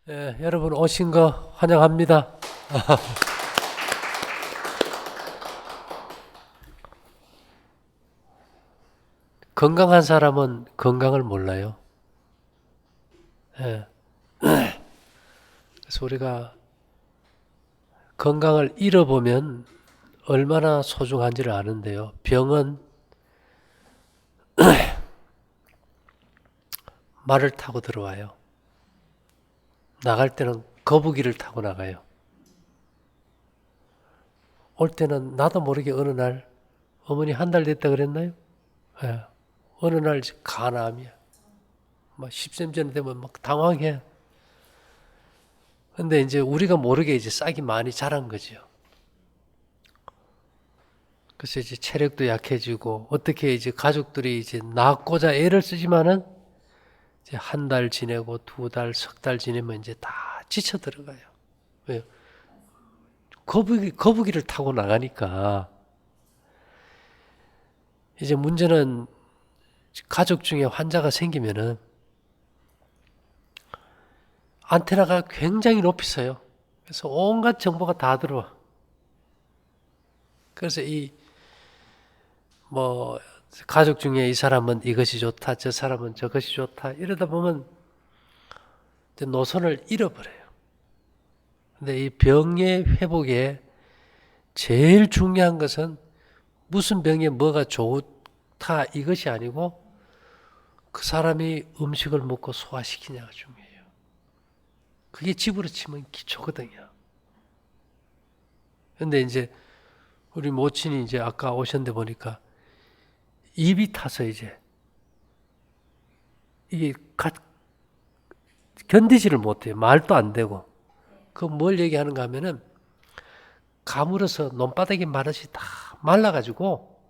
여러분 오신 거 환영합니다. 건강한 사람은 건강을 몰라요. 예. 그래서 우리가 건강을 잃어보면 얼마나 소중한지를 아는데요. 병은 말을 타고 들어와요. 나갈 때는 거북이를 타고 나가요. 올 때는 나도 모르게 어느 날 어머니 한 달 됐다 그랬나요? 예. 어느 날 간암이야. 막 10cm 전에 되면 막 당황해. 근데 이제 우리가 모르게 이제 싹이 많이 자란 거죠. 그래서 이제 체력도 약해지고 어떻게 이제 가족들이 이제 낳고자 애를 쓰지만은 이제 한 달 지내고 두 달, 석 달 지내면 이제 다 지쳐 들어가요. 왜요? 거북이를 타고 나가니까 이제 문제는 가족 중에 환자가 생기면은 안테나가 굉장히 높이 서요. 그래서 온갖 정보가 다 들어와. 그래서 뭐 가족 중에 이 사람은 이것이 좋다, 저 사람은 저것이 좋다 이러다 보면 이제 노선을 잃어버려요. 근데 이 병의 회복에 제일 중요한 것은 무슨 병에 뭐가 좋다 이것이 아니고 그 사람이 음식을 먹고 소화시키냐가 중요해요. 그게 집으로 치면 기초거든요. 근데 이제 우리 모친이 이제 아까 오셨는데 보니까 입이 타서 이제 이게 견디지를 못해요. 말도 안 되고. 그 뭘 얘기하는가 하면은 가물어서 논바닥이 마르시 다 말라가지고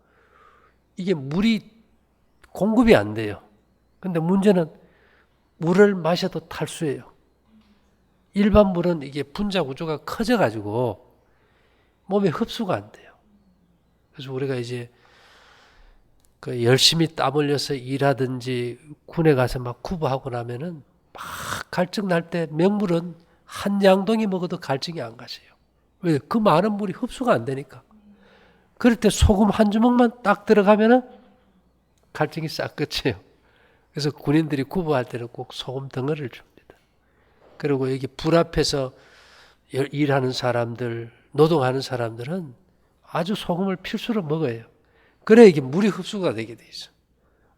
이게 물이 공급이 안 돼요. 근데 문제는 물을 마셔도 탈수예요. 일반 물은 이게 분자 구조가 커져가지고 몸에 흡수가 안 돼요. 그래서 우리가 이제 그 열심히 땀 흘려서 일하든지 군에 가서 막 구보하고 나면은 막 갈증 날 때 맹물은 한 양동이 먹어도 갈증이 안 가세요. 왜? 그 많은 물이 흡수가 안 되니까. 그럴 때 소금 한 주먹만 딱 들어가면은 갈증이 싹 끝이에요. 그래서 군인들이 구보할 때는 꼭 소금 덩어리를 줍니다. 그리고 여기 불 앞에서 일하는 사람들, 노동하는 사람들은 아주 소금을 필수로 먹어요. 그래 이게 물이 흡수가 되게 돼 있어.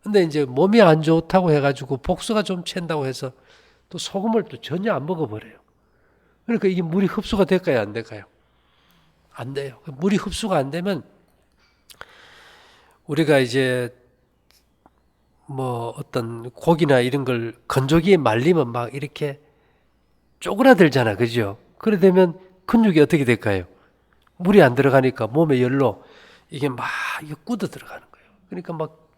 근데 이제 몸이 안 좋다고 해가지고 복수가 좀 챈다고 해서 또 소금을 또 전혀 안 먹어버려요. 그러니까 이게 물이 흡수가 될까요, 안 될까요? 안 돼요. 물이 흡수가 안 되면 우리가 이제 뭐 어떤 고기나 이런 걸 건조기에 말리면 막 이렇게 쪼그라들잖아, 그죠? 그래 되면 근육이 어떻게 될까요? 물이 안 들어가니까 몸에 열로 이게 막 이게 굳어 들어가는 거예요. 그러니까 막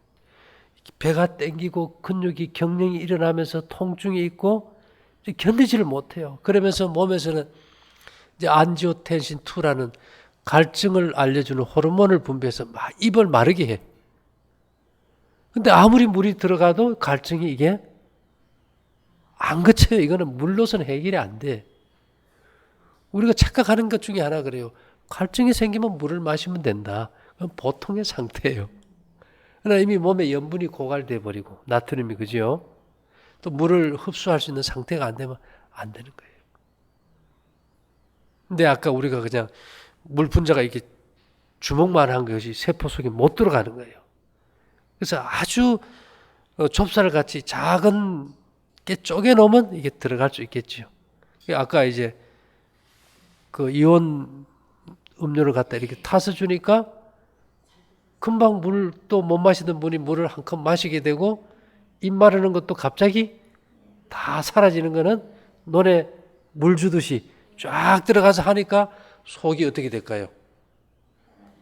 배가 땡기고 근육이 경련이 일어나면서 통증이 있고 견디지를 못해요. 그러면서 몸에서는 이제 안지오텐신 2라는 갈증을 알려주는 호르몬을 분비해서 막 입을 마르게 해. 근데 아무리 물이 들어가도 갈증이 이게 안 그쳐요. 이거는 물로서는 해결이 안 돼. 우리가 착각하는 것 중에 하나 그래요. 갈증이 생기면 물을 마시면 된다. 그건 보통의 상태예요. 그러나 이미 몸에 염분이 고갈돼 버리고 나트륨이 그죠? 또 물을 흡수할 수 있는 상태가 안 되면 안 되는 거예요. 근데 아까 우리가 그냥 물 분자가 이렇게 주먹만한 것이 세포 속에 못 들어가는 거예요. 그래서 아주 좁쌀 같이 작은 게 쪼개 놓으면 이게 들어갈 수 있겠죠. 아까 이제 그 이온 음료를 갖다 이렇게 타서 주니까 금방 물 또 못 마시던 분이 물을 한 컵 마시게 되고 입 마르는 것도 갑자기 다 사라지는 거는 논에 물 주듯이 쫙 들어가서 하니까 속이 어떻게 될까요?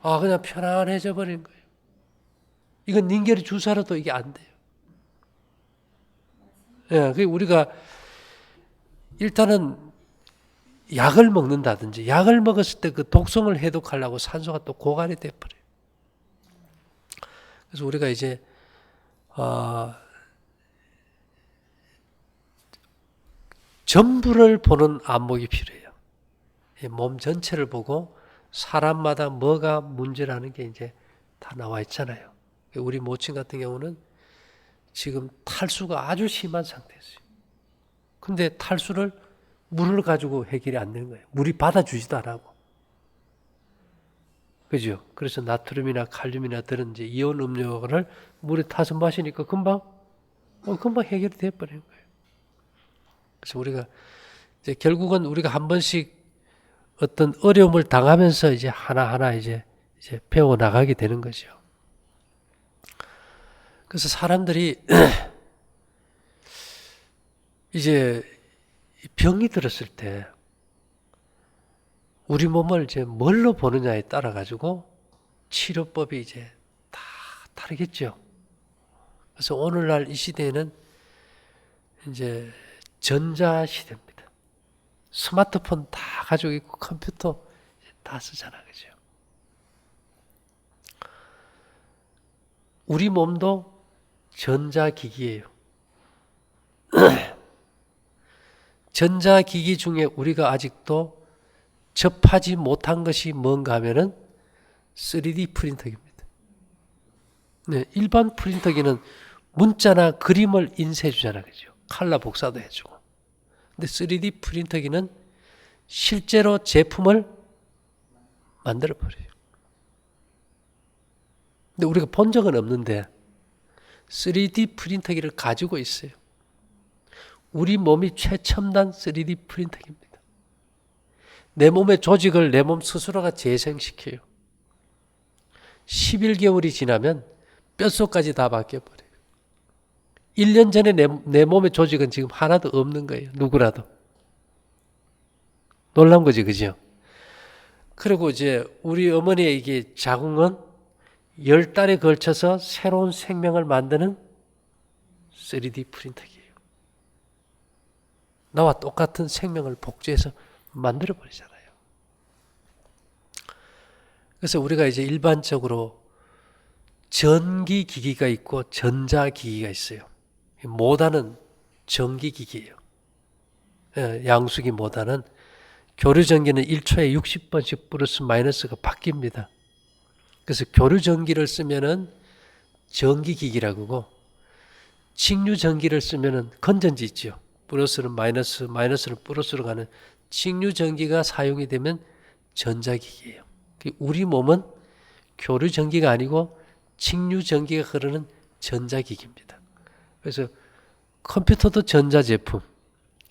아, 그냥 편안해져 버리는 거예요. 이건 닌겔이 주사로도 이게 안 돼요. 예, 그 우리가 일단은 약을 먹는다든지 약을 먹었을 때 그 독성을 해독하려고 산소가 또 고갈이 돼버려요. 그래서 우리가 이제 전부를 보는 안목이 필요해요. 몸 전체를 보고 사람마다 뭐가 문제라는 게 이제 다 나와 있잖아요. 우리 모친 같은 경우는 지금 탈수가 아주 심한 상태였어요. 근데 탈수를 물을 가지고 해결이 안 되는 거예요. 물이 받아주지도 않고. 그죠? 그래서 나트륨이나 칼륨이나 그런 이제 이온 음료를 물에 타서 마시니까 금방 해결이 돼버리는 거예요. 그래서 우리가 이제 결국은 우리가 한 번씩 어떤 어려움을 당하면서 이제 하나하나 이제 배워 나가게 되는 거죠. 그래서 사람들이 이제 병이 들었을 때 우리 몸을 이제 뭘로 보느냐에 따라 가지고 치료법이 이제 다 다르겠죠. 그래서 오늘날 이 시대에는 이제 전자 시대입니다. 스마트폰 다 가지고 있고 컴퓨터 다 쓰잖아, 그죠? 우리 몸도 전자기기예요. 전자기기 중에 우리가 아직도 접하지 못한 것이 뭔가 하면은 3D 프린터기입니다. 네, 일반 프린터기는 문자나 그림을 인쇄해 주잖아, 그죠? 칼라 복사도 해주고. 근데 3D 프린터기는 실제로 제품을 만들어 버려요. 근데 우리가 본 적은 없는데 3D 프린터기를 가지고 있어요. 우리 몸이 최첨단 3D 프린터기입니다. 내 몸의 조직을 내 몸 스스로가 재생시켜요. 11개월이 지나면 뼛속까지 다 바뀌어버려요. 1년 전에 내 몸의 조직은 지금 하나도 없는 거예요. 누구라도. 놀란 거지, 그죠? 그리고 이제 우리 어머니의 이게 자궁은 10달에 걸쳐서 새로운 생명을 만드는 3D 프린터기예요. 나와 똑같은 생명을 복제해서 만들어버리잖아요. 그래서 우리가 이제 일반적으로 전기기기가 있고 전자기기가 있어요. 모다는 전기기기예요. 양수기 모다는 교류전기는 1초에 60번씩 플러스 마이너스가 바뀝니다. 그래서 교류전기를 쓰면은 전기기기라고 하고 직류전기를 쓰면은 건전지 있죠. 플러스는 마이너스, 마이너스는 플러스로 가는 직류전기가 사용이 되면 전자기기예요. 우리 몸은 교류전기가 아니고 직류전기가 흐르는 전자기기입니다. 그래서 컴퓨터도 전자제품,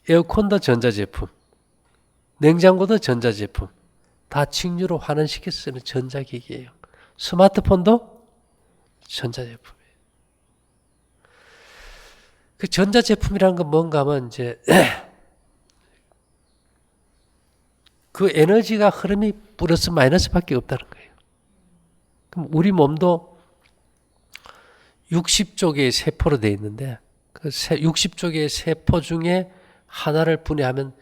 에어컨도 전자제품, 냉장고도 전자제품, 다 직류로 환원시켜서 쓰는 전자기기예요. 스마트폰도 전자제품이에요. 그 전자제품이라는 건 뭔가 하면 이제 그 에너지가 흐름이 플러스 마이너스밖에 없다는 거예요. 그럼 우리 몸도 60쪽의 세포로 되어 있는데 그 60쪽의 세포 중에 하나를 분해하면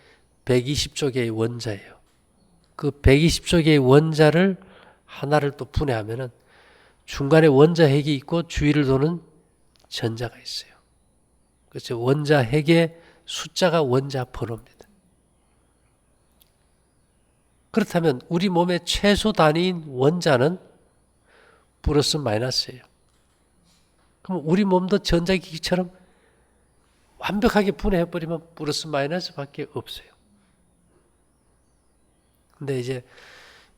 120쪽의 원자예요. 그 120쪽의 원자를 하나를 또 분해하면은 중간에 원자 핵이 있고 주위를 도는 전자가 있어요. 그래서 원자 핵의 숫자가 원자 번호입니다. 그렇다면 우리 몸의 최소 단위인 원자는 플러스 마이너스예요. 그럼 우리 몸도 전자기기처럼 완벽하게 분해해버리면 플러스 마이너스밖에 없어요. 근데 이제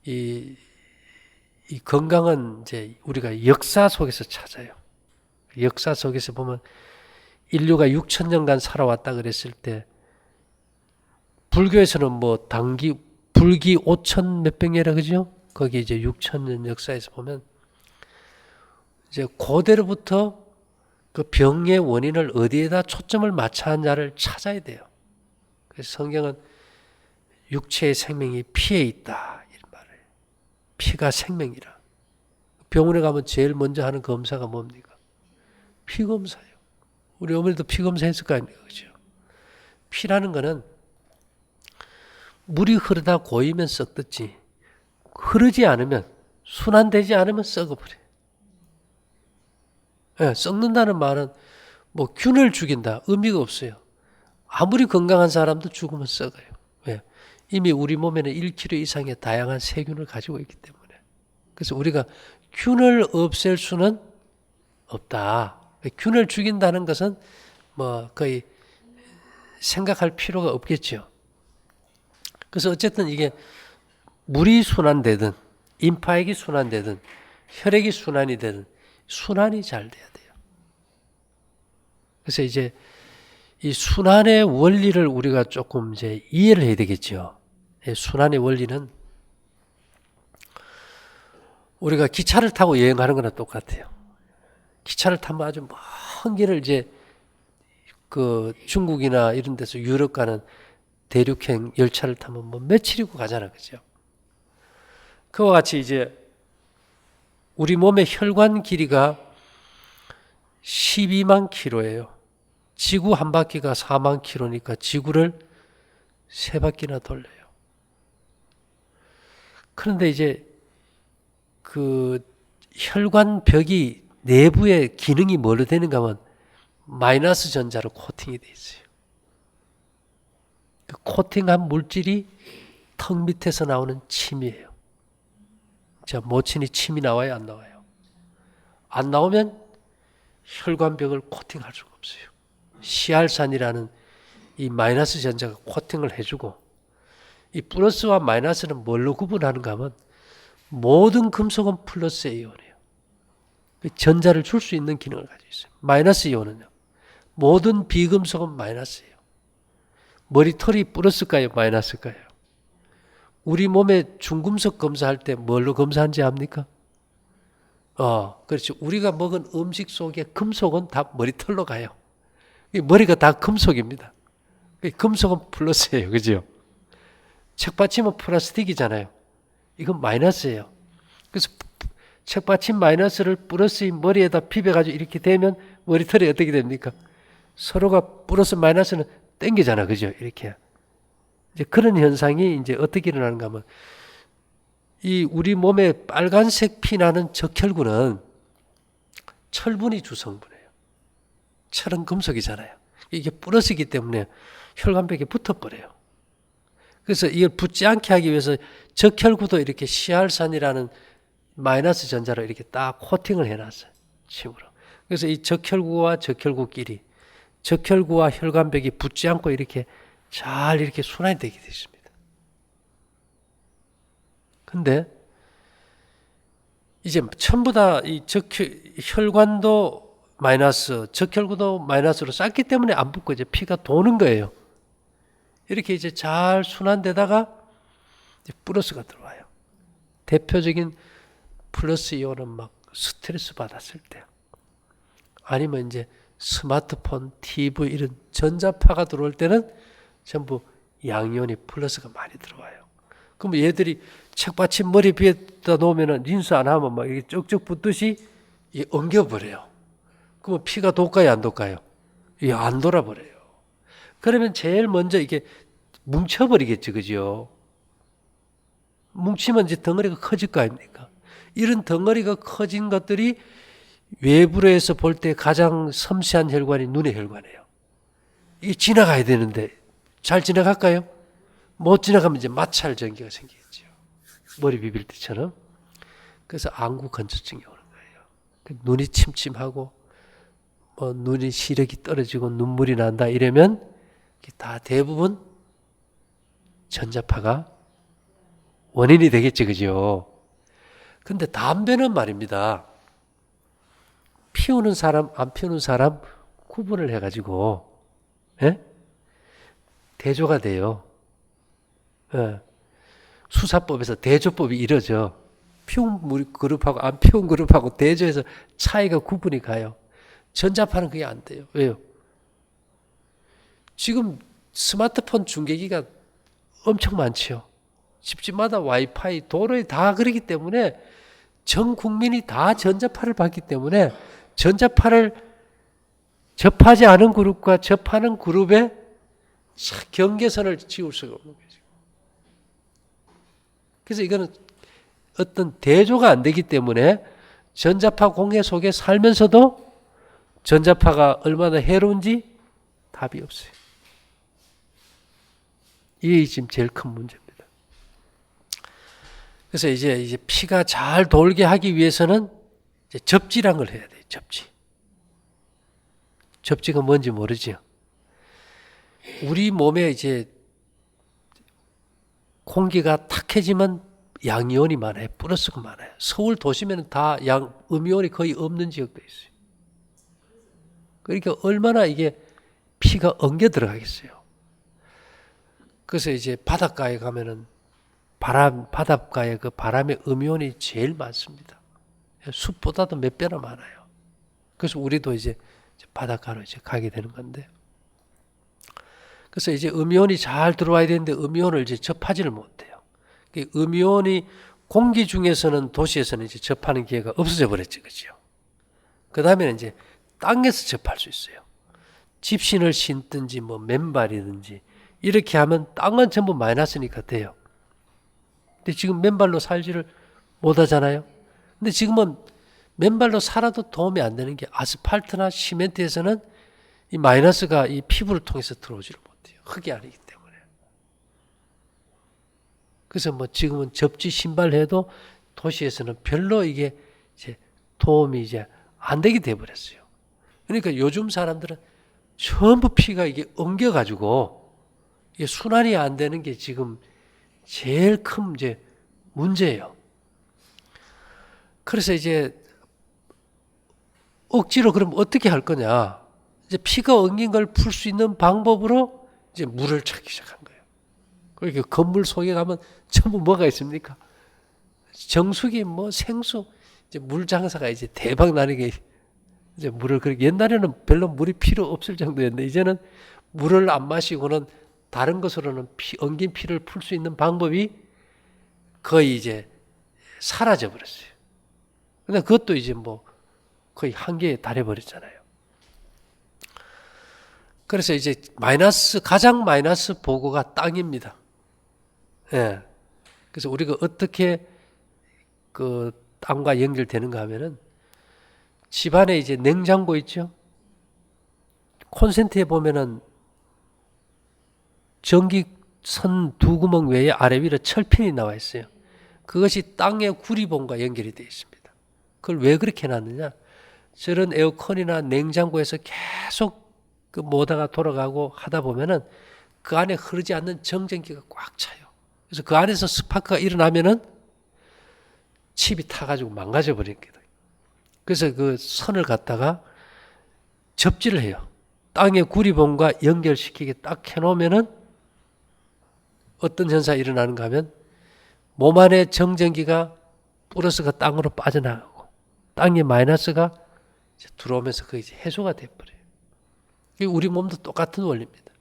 이 건강은 이제 우리가 역사 속에서 찾아요. 역사 속에서 보면 인류가 6,000년간 살아왔다 그랬을 때 불교에서는 뭐 불기 5,000 몇백 년이라 그죠? 거기 이제 6,000년 역사에서 보면 이제 고대로부터 그 병의 원인을 어디에다 초점을 맞춰 하냐를 찾아야 돼요. 그래서 성경은 육체의 생명이 피에 있다 이런 말을. 피가 생명이라. 병원에 가면 제일 먼저 하는 검사가 뭡니까? 피 검사예요. 우리 어머니도 피 검사했을 거 아닙니까? 그죠? 피라는 거는 물이 흐르다 고이면 썩듯이 흐르지 않으면 순환되지 않으면 썩어버려요. 네, 썩는다는 말은 뭐 균을 죽인다 의미가 없어요. 아무리 건강한 사람도 죽으면 썩어요. 왜? 이미 우리 몸에는 1kg 이상의 다양한 세균을 가지고 있기 때문에. 그래서 우리가 균을 없앨 수는 없다. 균을 죽인다는 것은 뭐 거의 생각할 필요가 없겠죠. 그래서 어쨌든 이게 물이 순환되든 임파액이 순환되든 혈액이 순환이 되든 순환이 잘 돼야 돼요. 그래서 이제 이 순환의 원리를 우리가 조금 이제 이해를 해야 되겠죠. 순환의 원리는 우리가 기차를 타고 여행하는 거랑 똑같아요. 기차를 타면 아주 먼 길을 이제 그 중국이나 이런 데서 유럽 가는 대륙행 열차를 타면 뭐 며칠이고 가잖아. 그죠? 그와 같이 이제 우리 몸의 혈관 길이가 12만 킬로예요. 지구 한 바퀴가 4만 킬로니까 지구를 3바퀴나 돌려요. 그런데 이제 그 혈관벽이 내부의 기능이 뭘로 되는가 하면 마이너스 전자로 코팅이 되어 있어요. 그 코팅한 물질이 턱 밑에서 나오는 침이에요. 자, 모친이 침이 나와요, 안 나와요? 안 나오면 혈관벽을 코팅할 수가 없어요. 시알산이라는 이 마이너스 전자가 코팅을 해주고, 이 플러스와 마이너스는 뭘로 구분하는가 하면 모든 금속은 플러스 이온이에요. 전자를 줄 수 있는 기능을 가지고 있어요. 마이너스 이온은요. 모든 비금속은 마이너스예요. 머리털이 플러스일까요? 마이너스일까요? 우리 몸에 중금속 검사할 때 뭘로 검사하는지 압니까? 그렇죠. 우리가 먹은 음식 속에 금속은 다 머리털로 가요. 머리가 다 금속입니다. 금속은 플러스예요. 그죠? 책받침은 플라스틱이잖아요. 이건 마이너스예요. 그래서 책받침 마이너스를 플러스인 머리에다 비벼가지고 이렇게 대면 머리털이 어떻게 됩니까? 서로가 플러스 마이너스는 땡기잖아. 그죠? 이렇게. 이제 그런 현상이 이제 어떻게 일어나는가 하면 이 우리 몸에 빨간색 피 나는 적혈구는 철분이 주성분이에요. 철은 금속이잖아요. 이게 플러스이기 때문에 혈관벽에 붙어버려요. 그래서 이걸 붙지 않게 하기 위해서 적혈구도 이렇게 시알산이라는 마이너스 전자로 이렇게 딱 코팅을 해놨어요. 침으로. 그래서 이 적혈구와 적혈구끼리 적혈구와 혈관벽이 붙지 않고 이렇게 잘 이렇게 순환이 되게 되어 있습니다. 근데 이제 전부 다 이 혈관도 마이너스, 적혈구도 마이너스로 쌓기 때문에 안 붙고 이제 피가 도는 거예요. 이렇게 이제 잘 순환되다가 이제 플러스가 들어와요. 대표적인 플러스 이온은 막 스트레스 받았을 때, 아니면 이제 스마트폰, TV 이런 전자파가 들어올 때는 전부 양이온이 플러스가 많이 들어와요. 그럼 얘들이 책받침 머리 위에다 놓으면 린스 안 하면 막 이렇게 쭉쭉 붙듯이 엉겨버려요. 그러면 피가 돌까요, 안 돌까요? 이게 안 돌아버려요. 그러면 제일 먼저 이게 뭉쳐버리겠죠, 그죠? 뭉치면 이제 덩어리가 커질 거 아닙니까? 이런 덩어리가 커진 것들이 외부로 해서 볼 때 가장 섬세한 혈관이 눈의 혈관이에요. 이게 지나가야 되는데 잘 지나갈까요? 못 지나가면 이제 마찰 전기가 생기겠죠. 머리 비빌 때처럼. 그래서 안구 건조증이 오는 거예요. 눈이 침침하고 눈이 시력이 떨어지고 눈물이 난다 이러면 다 대부분 전자파가 원인이 되겠지, 그죠? 근데 담배는 말입니다. 피우는 사람, 안 피우는 사람 구분을 해가지고, 대조가 돼요. 수사법에서 대조법이 이러죠. 피운 그룹하고 안 피운 그룹하고 대조해서 차이가 구분이 가요. 전자파는 그게 안 돼요. 왜요? 지금 스마트폰 중계기가 엄청 많죠. 집집마다 와이파이, 도로에 다 그러기 때문에 전 국민이 다 전자파를 받기 때문에 전자파를 접하지 않은 그룹과 접하는 그룹의 경계선을 지울 수가 없는 거죠. 그래서 이거는 어떤 대조가 안 되기 때문에 전자파 공해 속에 살면서도 전자파가 얼마나 해로운지 답이 없어요. 이게 지금 제일 큰 문제입니다. 그래서 이제 피가 잘 돌게 하기 위해서는 이제 접지란 걸 해야 돼요. 접지. 접지가 뭔지 모르죠. 우리 몸에 이제 공기가 탁해지면 양이온이 많아요. 플러스가 많아요. 서울 도심에는 다 음이온이 거의 없는 지역도 있어요. 그러니까 얼마나 이게 피가 엉겨 들어가겠어요. 그래서 이제 바닷가에 가면은 바닷가에 그 바람의 음이온이 제일 많습니다. 숲보다도 몇 배나 많아요. 그래서 우리도 이제 바닷가로 이제 가게 되는 건데. 그래서 이제 음이온이 잘 들어와야 되는데 음이온을 이제 접하지를 못해요. 음이온이 공기 중에서는 도시에서는 이제 접하는 기회가 없어져 버렸죠. 그죠? 그 다음에는 이제 땅에서 접할 수 있어요. 집신을 신든지 뭐 맨발이든지 이렇게 하면 땅은 전부 마이너스니까 돼요. 근데 지금 맨발로 살지를 못하잖아요. 근데 지금은 맨발로 살아도 도움이 안 되는 게 아스팔트나 시멘트에서는 이 마이너스가 이 피부를 통해서 들어오지를 못해요. 흙이 아니기 때문에. 그래서 뭐 지금은 접지 신발 해도 도시에서는 별로 이게 이제 도움이 이제 안 되게 돼 버렸어요. 그러니까 요즘 사람들은 전부 피가 이게 엉겨가지고 이게 순환이 안 되는 게 지금 제일 큰 이제 문제예요. 그래서 이제 억지로 그럼 어떻게 할 거냐? 이제 피가 엉긴 걸 풀 수 있는 방법으로 이제 물을 찾기 시작한 거예요. 그러니까 건물 속에 가면 전부 뭐가 있습니까? 정수기, 뭐 생수, 이제 물 장사가 이제 대박 나는 게 이제 물을 그렇게 옛날에는 별로 물이 필요 없을 정도였는데 이제는 물을 안 마시고는 다른 것으로는 엉긴 피를 풀 수 있는 방법이 거의 이제 사라져 버렸어요. 근데 그것도 이제 뭐 거의 한계에 달해버렸잖아요. 그래서 이제 가장 마이너스 보고가 땅입니다. 예. 그래서 우리가 어떻게 그 땅과 연결되는가 하면은 집안에 이제 냉장고 있죠. 콘센트에 보면은 전기선 두 구멍 외에 아래 위로 철핀이 나와 있어요. 그것이 땅의 구리봉과 연결이 되어 있습니다. 그걸 왜 그렇게 해놨느냐? 저런 에어컨이나 냉장고에서 계속 그 모터가 돌아가고 하다 보면은 그 안에 흐르지 않는 정전기가 꽉 차요. 그래서 그 안에서 스파크가 일어나면은 칩이 타가지고 망가져 버립니다. 그래서 그 선을 갖다가 접지를 해요. 땅의 구리봉과 연결시키게 딱 해놓으면은 어떤 현상이 일어나는가 하면 몸 안에 정전기가 플러스가 땅으로 빠져나가고 땅의 마이너스가 들어오면서 그게 이제 해소가 돼버려요. 우리 몸도 똑같은 원리입니다.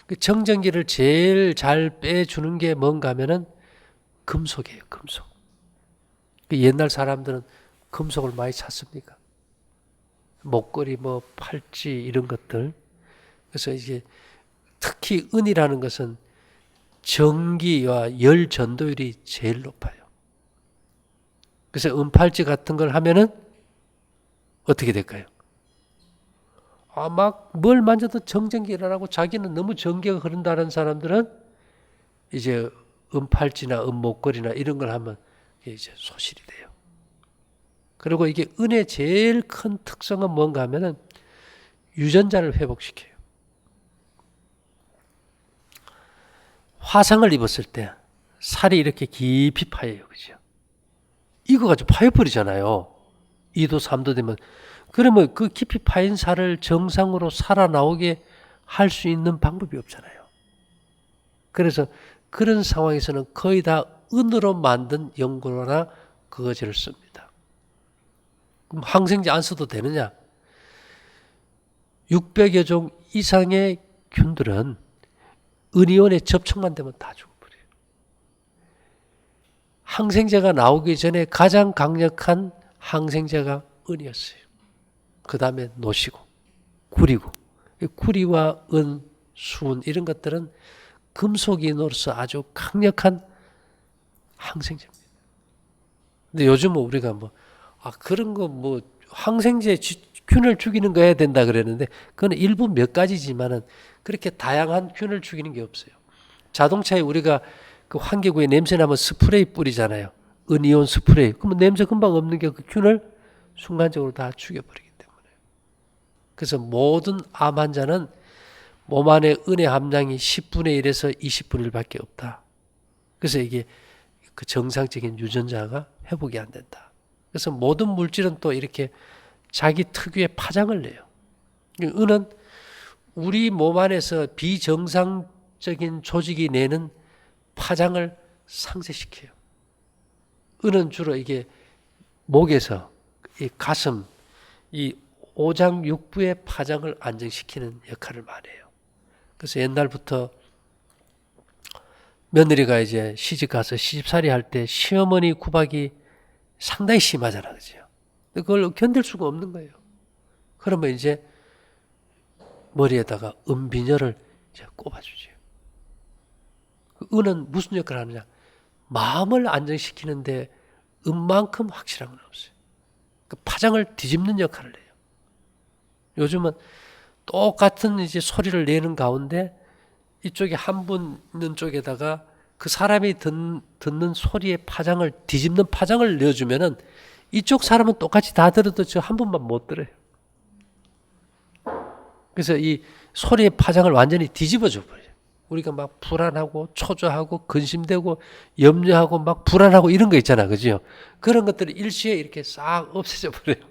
그 정전기를 제일 잘 빼주는 게 뭔가 하면은 금속이에요. 금속. 옛날 사람들은 금속을 많이 찾습니까? 목걸이, 뭐 팔찌 이런 것들. 그래서 이제 특히 은이라는 것은 전기와 열 전도율이 제일 높아요. 그래서 은팔찌 같은 걸 하면은 어떻게 될까요? 막 뭘 만져도 정전기 일어나고 자기는 너무 전기가 흐른다는 사람들은 이제 은팔찌나 은목걸이나 이런 걸 하면 이제 소실이 돼요. 그리고 이게 은의 제일 큰 특성은 뭔가 하면은 유전자를 회복시켜요. 화상을 입었을 때 살이 이렇게 깊이 파여요. 그죠? 이거 가지고 파여버리잖아요. 2도 3도 되면. 그러면 그 깊이 파인 살을 정상으로 살아나오게 할 수 있는 방법이 없잖아요. 그래서 그런 상황에서는 거의 다 은으로 만든 연고나 그거제를 씁니다. 그럼 항생제 안 써도 되느냐? 600여 종 이상의 균들은 은이온에 접촉만 되면 다 죽어버려요. 항생제가 나오기 전에 가장 강력한 항생제가 은이었어요. 그 다음에 노시고 구리고, 구리와 은, 수은 이런 것들은 금속인으로서 아주 강력한 항생제입니다. 근데 요즘은 우리가 그런 거 항생제 균을 죽이는 거 해야 된다 그랬는데 그건 일부 몇 가지지만은 그렇게 다양한 균을 죽이는 게 없어요. 자동차에 우리가 그 환기구에 냄새 나면 스프레이 뿌리잖아요. 은이온 스프레이. 그러면 냄새 금방 없는 게 그 균을 순간적으로 다 죽여버리기 때문에. 그래서 모든 암 환자는 몸 안에 은의 함량이 10분의 1에서 20분의 1밖에 없다. 그래서 이게 그 정상적인 유전자가 회복이 안 된다. 그래서 모든 물질은 또 이렇게 자기 특유의 파장을 내요. 은은 우리 몸 안에서 비정상적인 조직이 내는 파장을 상쇄시켜요. 은은 주로 이게 목에서 이 가슴, 이 오장육부의 파장을 안정시키는 역할을 많이 해요. 그래서 옛날부터 며느리가 이제 시집 가서 시집살이 할 때 시어머니 구박이 상당히 심하잖아, 그죠? 그걸 견딜 수가 없는 거예요. 그러면 이제 머리에다가 은비녀를 이제 꼽아주죠. 은은 무슨 역할을 하느냐? 마음을 안정시키는데 은만큼 확실한 건 없어요. 그 파장을 뒤집는 역할을 해요. 요즘은 똑같은 이제 소리를 내는 가운데 이쪽에 한 분 있는 쪽에다가 그 사람이 듣는 소리의 파장을 뒤집는 파장을 내주면은 이쪽 사람은 똑같이 다 들어도 저 한 분만 못 들어요. 그래서 이 소리의 파장을 완전히 뒤집어 줘 버려요. 우리가 막 불안하고 초조하고 근심되고 염려하고 막 불안하고 이런 거 있잖아, 그죠? 그런 것들을 일시에 이렇게 싹 없애져 버려요.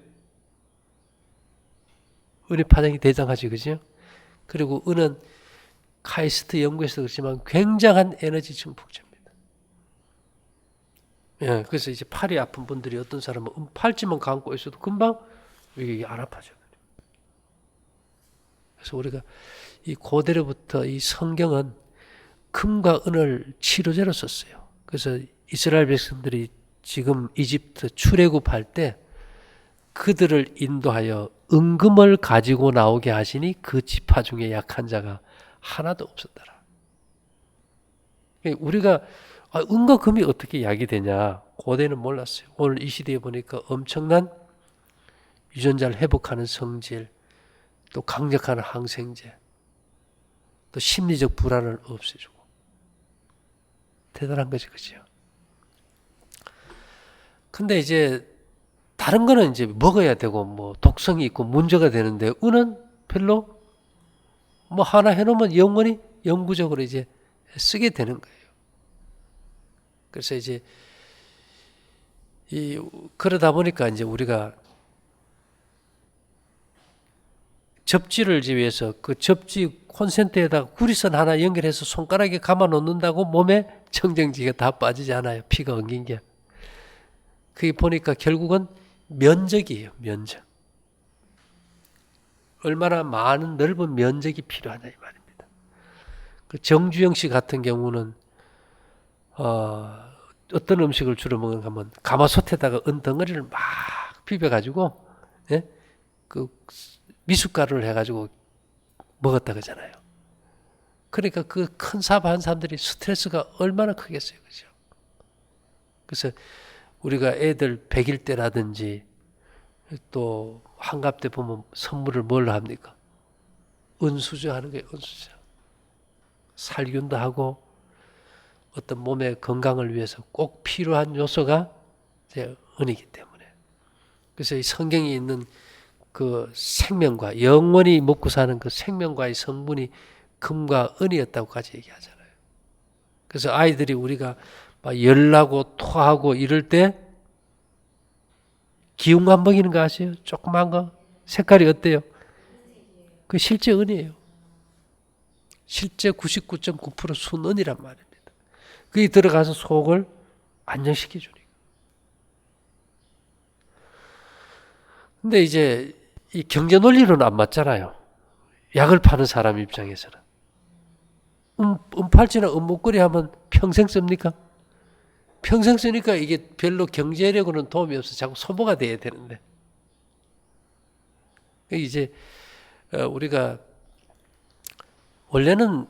은의 파장이 대장하지, 그죠? 그리고 은은 카이스트 연구에서도 그렇지만 굉장한 에너지 증폭제입니다. 예, 그래서 이제 팔이 아픈 분들이 어떤 사람은 팔찌만 감고 있어도 금방 이게 안 아파져요. 그래서 우리가 이 고대로부터 이 성경은 금과 은을 치료제로 썼어요. 그래서 이스라엘 백성들이 지금 이집트 출애굽할 때 그들을 인도하여 은금을 가지고 나오게 하시니 그 지파 중에 약한 자가 하나도 없었더라. 우리가 은과 금이 어떻게 약이 되냐? 고대는 몰랐어요. 오늘 이 시대에 보니까 엄청난 유전자를 회복하는 성질, 또 강력한 항생제, 또 심리적 불안을 없애주고 대단한 거지, 그죠? 근데 이제 다른 거는 이제 먹어야 되고 뭐 독성이 있고 문제가 되는데 은은 별로 뭐 하나 해놓으면 영원히 영구적으로 이제 쓰게 되는 거예요. 그래서 이제 그러다 보니까 이제 우리가 접지를 위해서 그 접지 콘센트에다가 구리선 하나 연결해서 손가락에 감아 놓는다고 몸에 청정지가 다 빠지지 않아요. 피가 엉긴 게. 그게 보니까 결국은 면적이에요. 면적. 얼마나 많은 넓은 면적이 필요하냐 이 말입니다. 그 정주영 씨 같은 경우는 어떤 음식을 주로 먹는가 하면 가마솥에다가 은 덩어리를 막 비벼가지고 예? 그 미숫가루를 해가지고 먹었다 그러잖아요. 그러니까 그 큰 사업한 사람들이 스트레스가 얼마나 크겠어요, 그죠? 그래서 우리가 애들 100일 때라든지 또 환갑 때 보면 선물을 뭘로 합니까? 은수저 하는 거예요, 은수저. 살균도 하고 어떤 몸의 건강을 위해서 꼭 필요한 요소가 이제 은이기 때문에. 그래서 이 성경에 있는 그 생명과 영원히 먹고 사는 그 생명과의 성분이 금과 은이었다고까지 얘기하잖아요. 그래서 아이들이 우리가 막 열나고 토하고 이럴 때 기운감 먹이는 거 아세요? 조그만 거 색깔이 어때요? 그 실제 은이에요. 실제 99.9% 순은이란 말입니다. 그게 들어가서 속을 안정시켜 주니까. 근데 이제 이 경제 논리로는 안 맞잖아요. 약을 파는 사람 입장에서는. 은팔찌나 은목걸이 하면 평생 씁니까? 평생 쓰니까 이게 별로 경제력으로는 도움이 없어. 자꾸 소모가 돼야 되는데. 이제 우리가 원래는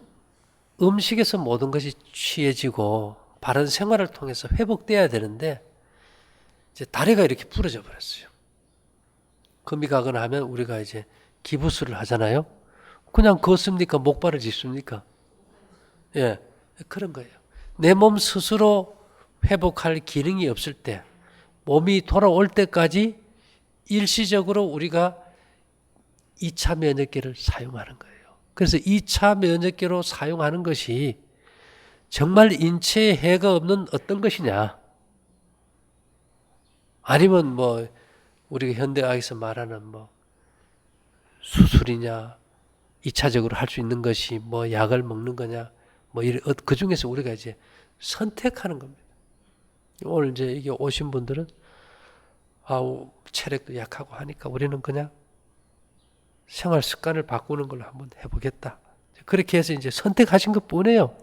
음식에서 모든 것이 취해지고 바른 생활을 통해서 회복돼야 되는데 이제 다리가 이렇게 부러져 버렸어요. 금이 가거나 하면 우리가 이제 기부술을 하잖아요. 그냥 걷습니까? 목발을 짚습니까? 예. 그런 거예요. 내 몸 스스로 회복할 기능이 없을 때, 몸이 돌아올 때까지 일시적으로 우리가 2차 면역기를 사용하는 거예요. 그래서 2차 면역기로 사용하는 것이 정말 인체에 해가 없는 어떤 것이냐, 아니면 뭐 우리가 현대의학에서 말하는 뭐 수술이냐, 2차적으로 할 수 있는 것이 뭐 약을 먹는 거냐, 뭐 이런 그 중에서 우리가 이제 선택하는 겁니다. 오늘 이제 이게 오신 분들은 체력도 약하고 하니까 우리는 그냥 생활 습관을 바꾸는 걸로 한번 해보겠다. 그렇게 해서 이제 선택하신 것 뿐이에요.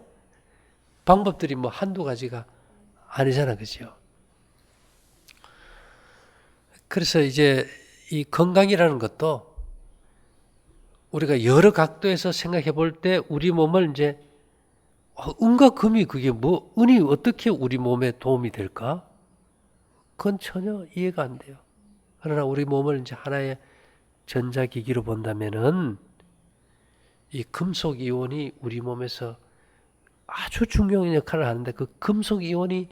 방법들이 뭐 한두 가지가 아니잖아, 그죠? 그래서 이제 이 건강이라는 것도 우리가 여러 각도에서 생각해 볼 때 우리 몸을 이제 은과 금이 그게 뭐, 은이 어떻게 우리 몸에 도움이 될까? 그건 전혀 이해가 안 돼요. 그러나 우리 몸을 이제 하나의 전자기기로 본다면은 이 금속 이온이 우리 몸에서 아주 중요한 역할을 하는데, 그 금속 이온이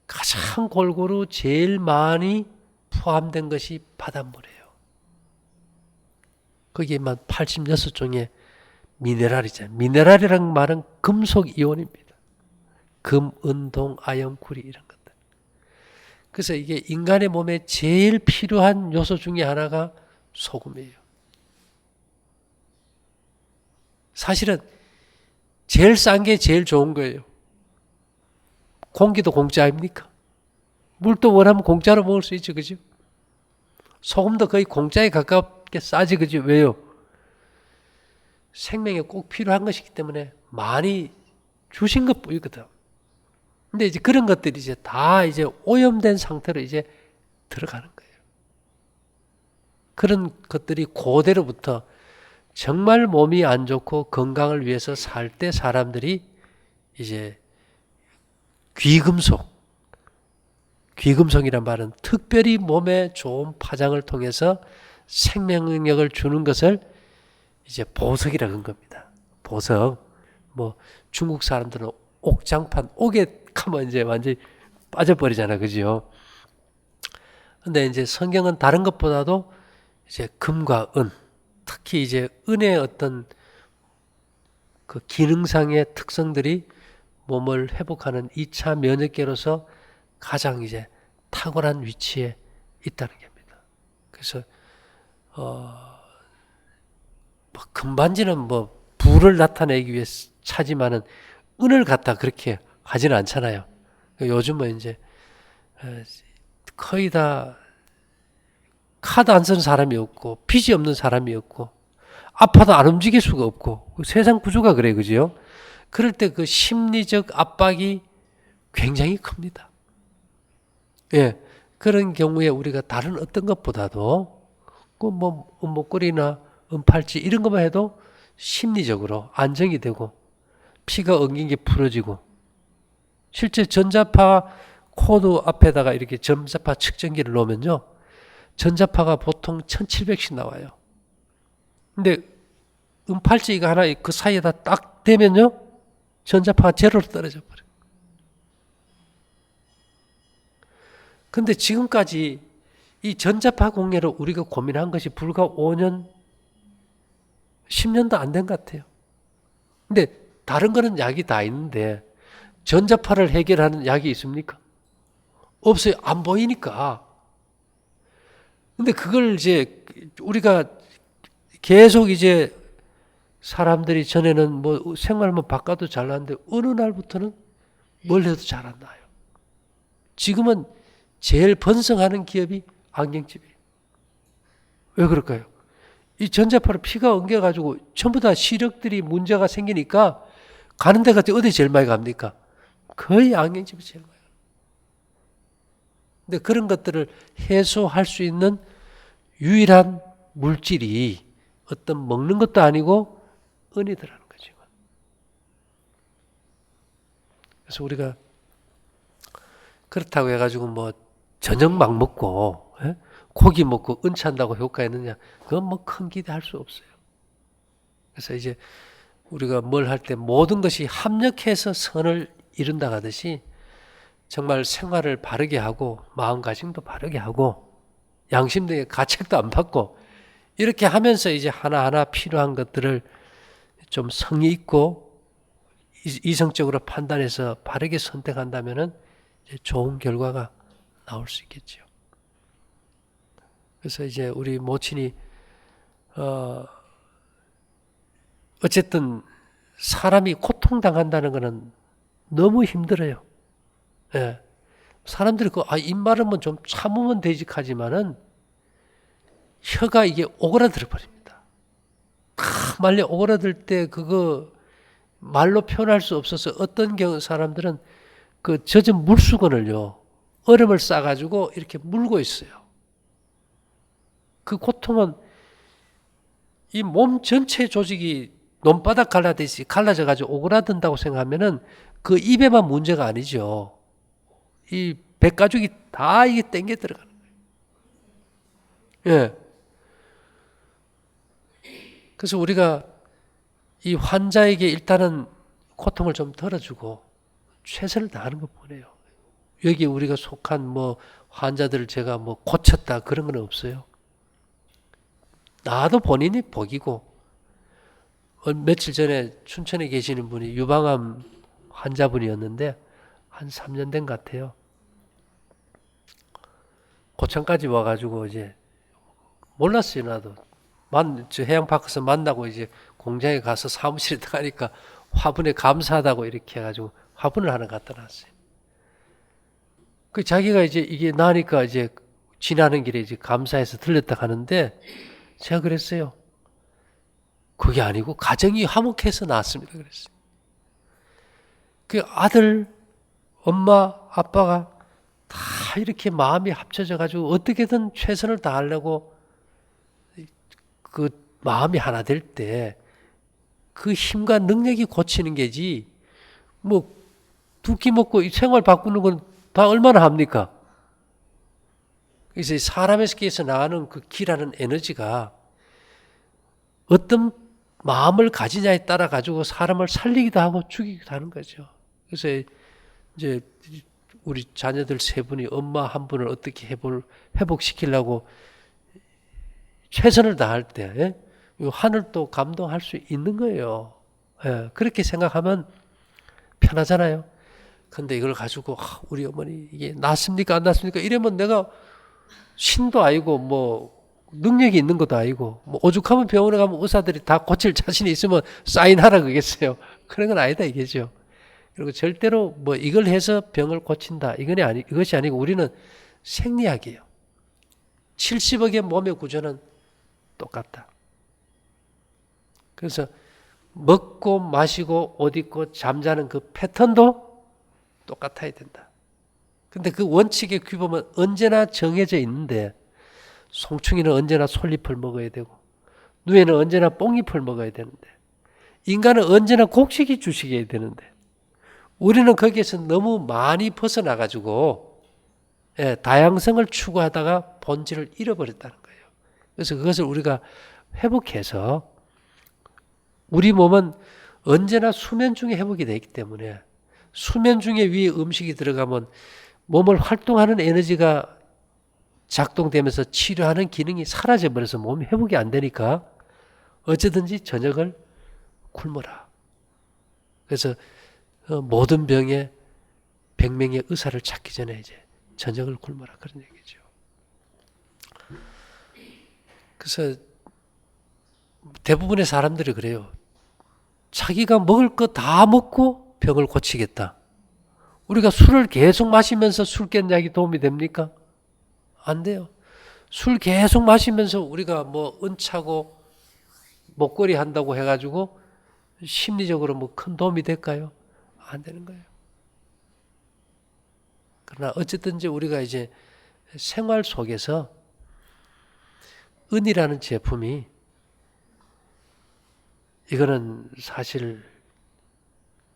가장 골고루 제일 많이 포함된 것이 바닷물이에요. 거기에만 86종의 미네랄이잖아요. 미네랄이라는 말은 금속 이온입니다. 금, 은, 동, 아연, 구리 이런 것들. 그래서 이게 인간의 몸에 제일 필요한 요소 중에 하나가 소금이에요. 사실은 제일 싼 게 제일 좋은 거예요. 공기도 공짜 아닙니까? 물도 원하면 공짜로 먹을 수 있죠, 그죠? 소금도 거의 공짜에 가깝게 싸지, 그죠? 왜요? 생명에 꼭 필요한 것이기 때문에 많이 주신 것 뿐이거든. 근데 이제 그런 것들이 이제 다 이제 오염된 상태로 이제 들어가는 거예요. 그런 것들이 그대로부터 정말 몸이 안 좋고 건강을 위해서 살 때 사람들이 이제 귀금속이란 말은 특별히 몸에 좋은 파장을 통해서 생명력을 주는 것을 이제 보석이라고 한 겁니다. 보석. 뭐 중국 사람들은 옥장판, 옥에 가면 이제 완전히 빠져버리잖아, 그죠? 근데 이제 성경은 다른 것보다도 이제 금과 은, 특히 이제 은의 어떤 그 기능상의 특성들이 몸을 회복하는 2차 면역계로서 가장 이제 탁월한 위치에 있다는 겁니다. 그래서 뭐 금반지는 뭐 부를 나타내기 위해 차지만은 은을 갖다 그렇게 하지는 않잖아요. 요즘은 이제 거의 다 카드 안 쓰는 사람이 없고 빚이 없는 사람이 없고 아파도 안 움직일 수가 없고 세상 구조가 그래, 그죠? 그럴 때 그 심리적 압박이 굉장히 큽니다. 예, 그런 경우에 우리가 다른 어떤 것보다도 그 뭐 목걸이나 은팔찌 이런 것만 해도 심리적으로 안정이 되고 피가 엉긴 게 풀어지고, 실제 전자파 코드 앞에다가 이렇게 전자파 측정기를 놓으면요, 전자파가 보통 1700씩 나와요. 근데 은팔찌가 하나 그 사이에다 딱 대면요, 전자파가 제로로 떨어져 버려요. 근데 지금까지 이 전자파 공예로 우리가 고민한 것이 불과 5년, 10년도 안 된 것 같아요. 근데 다른 거는 약이 다 있는데 전자파를 해결하는 약이 있습니까? 없어요. 안 보이니까. 근데 그걸 이제 우리가 계속 이제 사람들이 전에는 뭐 생활만 바꿔도 잘 나는데 어느 날부터는 뭘 해도 잘 안 나요. 지금은 제일 번성하는 기업이 안경집이에요. 왜 그럴까요? 이 전자파로 피가 엉겨가지고 전부 다 시력들이 문제가 생기니까 가는 데가 어디 제일 많이 갑니까? 거의 안경집이 제일 많이 가요. 근데 그런 것들을 해소할 수 있는 유일한 물질이 어떤 먹는 것도 아니고 은이더라는 거죠. 그래서 우리가 그렇다고 해가지고 뭐 저녁 막 먹고 고기 먹고 은찬다고 효과 있느냐? 그건 뭐 큰 기대할 수 없어요. 그래서 이제 우리가 뭘 할 때 모든 것이 합력해서 선을 이룬다 하듯이 정말 생활을 바르게 하고 마음가짐도 바르게 하고 양심 등의 가책도 안 받고 이렇게 하면서 이제 하나하나 필요한 것들을 좀 성의 있고 이성적으로 판단해서 바르게 선택한다면은 이제 좋은 결과가 나올 수 있겠죠. 그래서 이제 우리 모친이 어쨌든 사람이 고통당한다는 것은 너무 힘들어요. 예. 사람들이 입 마르면 좀 참으면 되지 하지만은 혀가 이게 오그라들어 버립니다. 말리 오그라들 때 그거 말로 표현할 수 없어서 어떤 경우 사람들은 그 젖은 물수건을요, 얼음을 싸가지고 이렇게 물고 있어요. 그 고통은 이 몸 전체 조직이 논바닥 갈라듯이 갈라져가지고 오그라든다고 생각하면은 그 입에만 문제가 아니죠. 이 백가죽이 다 이게 땡겨 들어가는 거예요. 예. 그래서 우리가 이 환자에게 일단은 고통을 좀 덜어주고 최선을 다하는 것뿐이에요. 여기 우리가 속한 뭐 환자들을 제가 뭐 고쳤다 그런 건 없어요. 나도 본인이 복이고, 며칠 전에 춘천에 계시는 분이 유방암 환자분이었는데 한 3년 된 것 같아요. 고창까지 와가지고 이제 몰랐어요, 나도. 저 해양파크에서 만나고 이제 공장에 가서 사무실에 들어가니까 화분에 감사하다고 이렇게 해가지고 화분을 하나 갖다 놨어요. 그 자기가 이제 이게 나니까 이제 지나는 길에 이제 감사해서 들렸다 가는데 제가 그랬어요. 그게 아니고 가정이 화목해서 낳았습니다. 그랬어요. 그 아들, 엄마, 아빠가 다 이렇게 마음이 합쳐져 가지고 어떻게든 최선을 다하려고 그 마음이 하나 될 때 그 힘과 능력이 고치는 게지 뭐 두 끼 먹고 생활 바꾸는 건 다 얼마나 합니까? 그래서 사람에게서 나가는 그 기라는 에너지가 어떤 마음을 가지냐에 따라 가지고 사람을 살리기도 하고 죽이기도 하는 거죠. 그래서 이제 우리 자녀들 3분이 엄마 한 분을 어떻게 회복시키려고 최선을 다할 때 하늘도 감동할 수 있는 거예요. 예, 그렇게 생각하면 편하잖아요. 근데 이걸 가지고 우리 어머니 이게 낫습니까 안 낫습니까 이러면 내가 신도 아니고 뭐 능력이 있는 것도 아니고 뭐 오죽하면 병원에 가면 의사들이 다 고칠 자신이 있으면 사인하라 그러겠어요. 그런 건 아니다 이게죠. 그리고 절대로 뭐 이걸 해서 병을 고친다 이것이 아니고 우리는 생리학이에요. 70억의 몸의 구조는 똑같다. 그래서 먹고 마시고 옷 입고 잠자는 그 패턴도 똑같아야 된다. 근데 그 원칙의 규범은 언제나 정해져 있는데 송충이는 언제나 솔잎을 먹어야 되고 누에는 언제나 뽕잎을 먹어야 되는데 인간은 언제나 곡식이 주식이어야 되는데 우리는 거기에서 너무 많이 벗어나가지고 다양성을 추구하다가 본질을 잃어버렸다는 거예요. 그래서 그것을 우리가 회복해서 우리 몸은 언제나 수면 중에 회복이 되기 때문에 수면 중에 위에 음식이 들어가면 몸을 활동하는 에너지가 작동되면서 치료하는 기능이 사라져버려서 몸이 회복이 안 되니까 어쩌든지 저녁을 굶어라. 그래서 모든 병에 100명의 의사를 찾기 전에 이제 저녁을 굶어라 그런 얘기죠. 그래서 대부분의 사람들이 그래요. 자기가 먹을 거 다 먹고 병을 고치겠다. 우리가 술을 계속 마시면서 술 깬 약이 도움이 됩니까? 안 돼요. 술 계속 마시면서 우리가 뭐 은차고 목걸이 한다고 해가지고 심리적으로 뭐 큰 도움이 될까요? 안 되는 거예요. 그러나 어쨌든지 우리가 이제 생활 속에서 은이라는 제품이 이거는 사실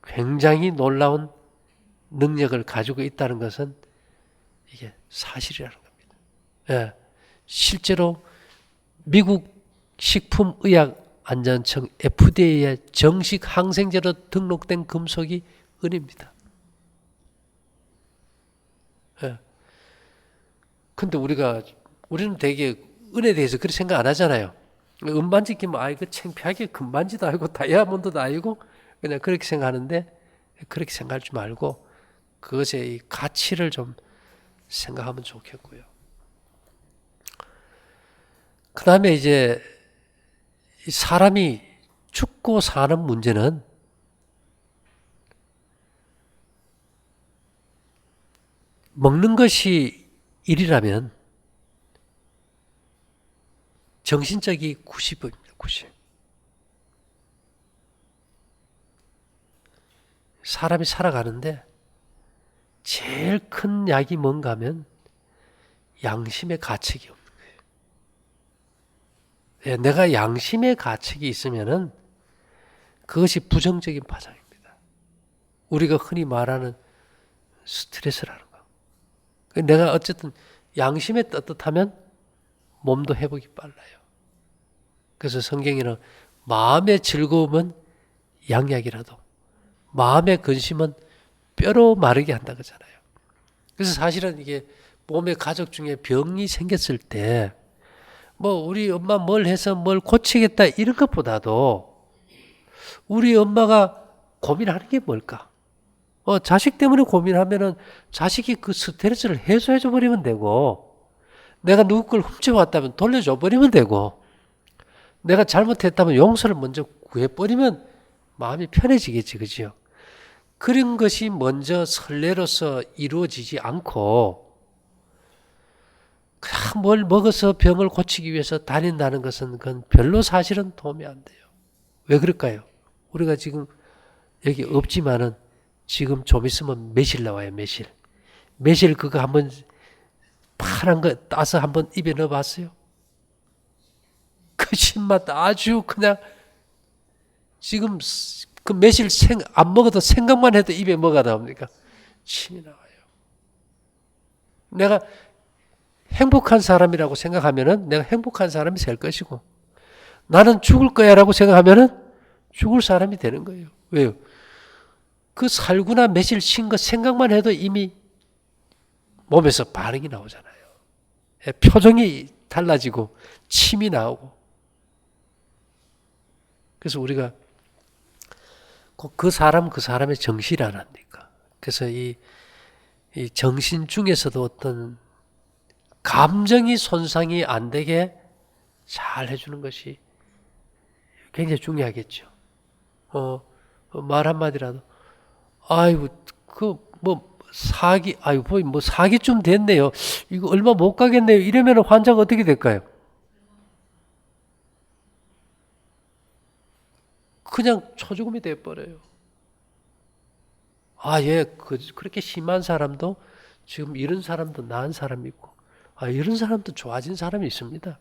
굉장히 놀라운 능력을 가지고 있다는 것은 이게 사실이라는 겁니다. 예, 실제로 미국 식품의학 안전청 FDA에 정식 항생제로 등록된 금속이 은입니다. 예. 근데 우리는 되게 은에 대해서 그렇게 생각 안 하잖아요. 은반지 끼면 아 이거 창피하게 금반지도 아니고 다이아몬드도 아니고 그냥 그렇게 생각하는데 그렇게 생각하지 말고 그것의 이 가치를 좀 생각하면 좋겠고요. 그 다음에 이제 사람이 죽고 사는 문제는 먹는 것이 1이라면 정신적이 90입니다. 90. 사람이 살아가는데 제일 큰 약이 뭔가 하면 양심의 가책이 없는 거예요. 예, 내가 양심의 가책이 있으면은 그것이 부정적인 파장입니다. 우리가 흔히 말하는 스트레스라는 거. 내가 어쨌든 양심에 떳떳하면 몸도 회복이 빨라요. 그래서 성경에는 마음의 즐거움은 양약이라도 마음의 근심은 뼈로 마르게 한다 그러잖아요. 그래서 사실은 이게 몸에 가족 중에 병이 생겼을 때 뭐 우리 엄마 뭘 해서 뭘 고치겠다 이런 것보다도 우리 엄마가 고민하는 게 뭘까? 자식 때문에 고민하면은 자식이 그 스트레스를 해소해 줘 버리면 되고 내가 누구 걸 훔쳐왔다면 돌려줘 버리면 되고 내가 잘못했다면 용서를 먼저 구해버리면 마음이 편해지겠지, 그죠? 그런 것이 먼저 선례로서 이루어지지 않고 그냥 뭘 먹어서 병을 고치기 위해서 다닌다는 것은 그건 별로 사실은 도움이 안 돼요. 왜 그럴까요? 우리가 지금 여기 없지만은 지금 좀 있으면 매실 나와요, 매실. 매실 그거 한번 파란 거 따서 한번 입에 넣어봤어요? 그 신맛 아주 그냥 지금 그 매실 안 먹어도 생각만 해도 입에 뭐가 나옵니까? 침이 나와요. 내가 행복한 사람이라고 생각하면은 내가 행복한 사람이 될 것이고 나는 죽을 거야라고 생각하면은 죽을 사람이 되는 거예요. 왜요? 그 살구나 매실 친 거 생각만 해도 이미 몸에서 반응이 나오잖아요. 표정이 달라지고 침이 나오고. 그래서 우리가 그 사람의 정신이 안 합니까? 그래서 이 정신 중에서도 어떤 감정이 손상이 안 되게 잘 해주는 것이 굉장히 중요하겠죠. 말 한마디라도, 아이고, 사기쯤 됐네요. 이거 얼마 못 가겠네요. 이러면 환자가 어떻게 될까요? 그냥 초죽음이 돼버려요. 그렇게 심한 사람도 지금 이런 사람도 나은 사람이 있고, 이런 사람도 좋아진 사람이 있습니다.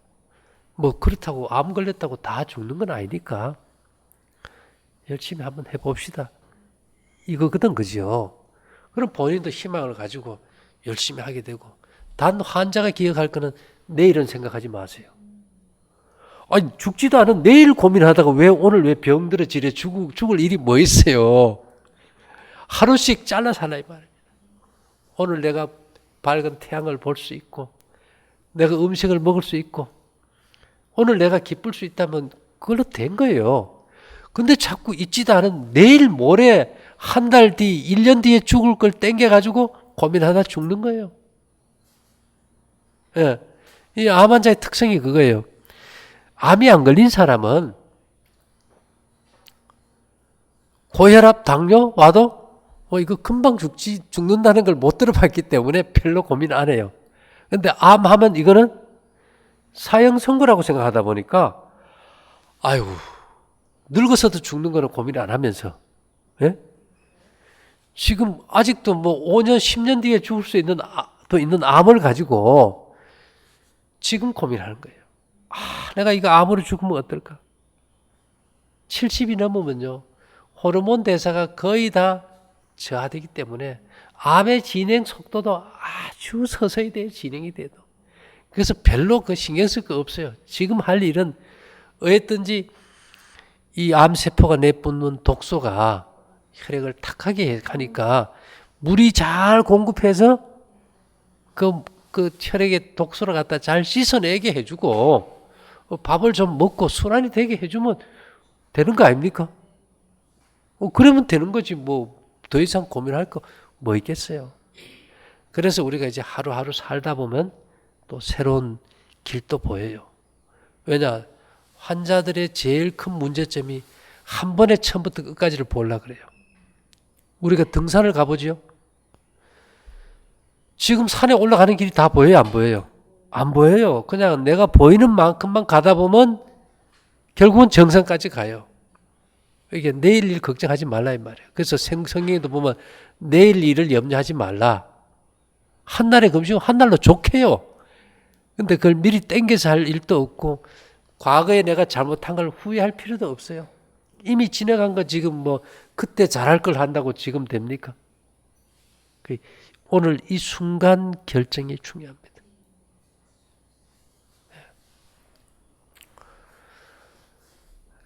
뭐 그렇다고 암 걸렸다고 다 죽는 건 아니니까 열심히 한번 해봅시다. 이거거든, 그죠? 그럼 본인도 희망을 가지고 열심히 하게 되고 단 환자가 기억할 거는 내일은 생각하지 마세요. 아니 죽지도 않은 내일 고민하다가 오늘 왜 병들어 지래 죽을 일이 뭐 있어요. 하루씩 잘라 살라 이 말입니다. 오늘 내가 밝은 태양을 볼 수 있고 내가 음식을 먹을 수 있고 오늘 내가 기쁠 수 있다면 그걸로 된 거예요. 근데 자꾸 있지도 않은 내일 모레 한 달 뒤 1년 뒤에 죽을 걸 땡겨가지고 고민하다 죽는 거예요. 예. 이 암 환자의 특성이 그거예요. 암이 안 걸린 사람은 고혈압, 당뇨 와도 이거 금방 죽는다는 걸 못 들어봤기 때문에 별로 고민 안 해요. 근데 암 하면 이거는 사형 선고라고 생각하다 보니까 아이고 늙어서도 죽는 거는 고민 안 하면서 예? 지금 아직도 뭐 5년, 10년 뒤에 죽을 수 있는 암을 가지고 지금 고민하는 거예요. 내가 이거 암으로 죽으면 어떨까? 70이 넘으면요. 호르몬 대사가 거의 다 저하되기 때문에 암의 진행 속도도 아주 서서히 돼요. 진행이 돼도. 그래서 별로 그 신경 쓸 거 없어요. 지금 할 일은 어쨌든지 이 암세포가 내뿜는 독소가 혈액을 탁하게 하니까 물이 잘 공급해서 그 혈액의 독소를 갖다 잘 씻어내게 해주고 밥을 좀 먹고 순환이 되게 해주면 되는 거 아닙니까? 그러면 되는 거지 뭐 더 이상 고민할 거 뭐 있겠어요. 그래서 우리가 이제 하루하루 살다 보면 또 새로운 길도 보여요. 왜냐? 환자들의 제일 큰 문제점이 한 번에 처음부터 끝까지를 보려고 그래요. 우리가 등산을 가보지요. 지금 산에 올라가는 길이 다 보여요? 안 보여요? 안 보여요. 그냥 내가 보이는 만큼만 가다 보면 결국은 정상까지 가요. 이게 내일 일 걱정하지 말라 이 말이에요. 그래서 성경에도 보면 내일 일을 염려하지 말라. 한날의 금식은 한날로 좋게요. 근데 그걸 미리 땡겨서 할 일도 없고 과거에 내가 잘못한 걸 후회할 필요도 없어요. 이미 지나간 거 지금 뭐 그때 잘할 걸 한다고 지금 됩니까? 오늘 이 순간 결정이 중요합니다.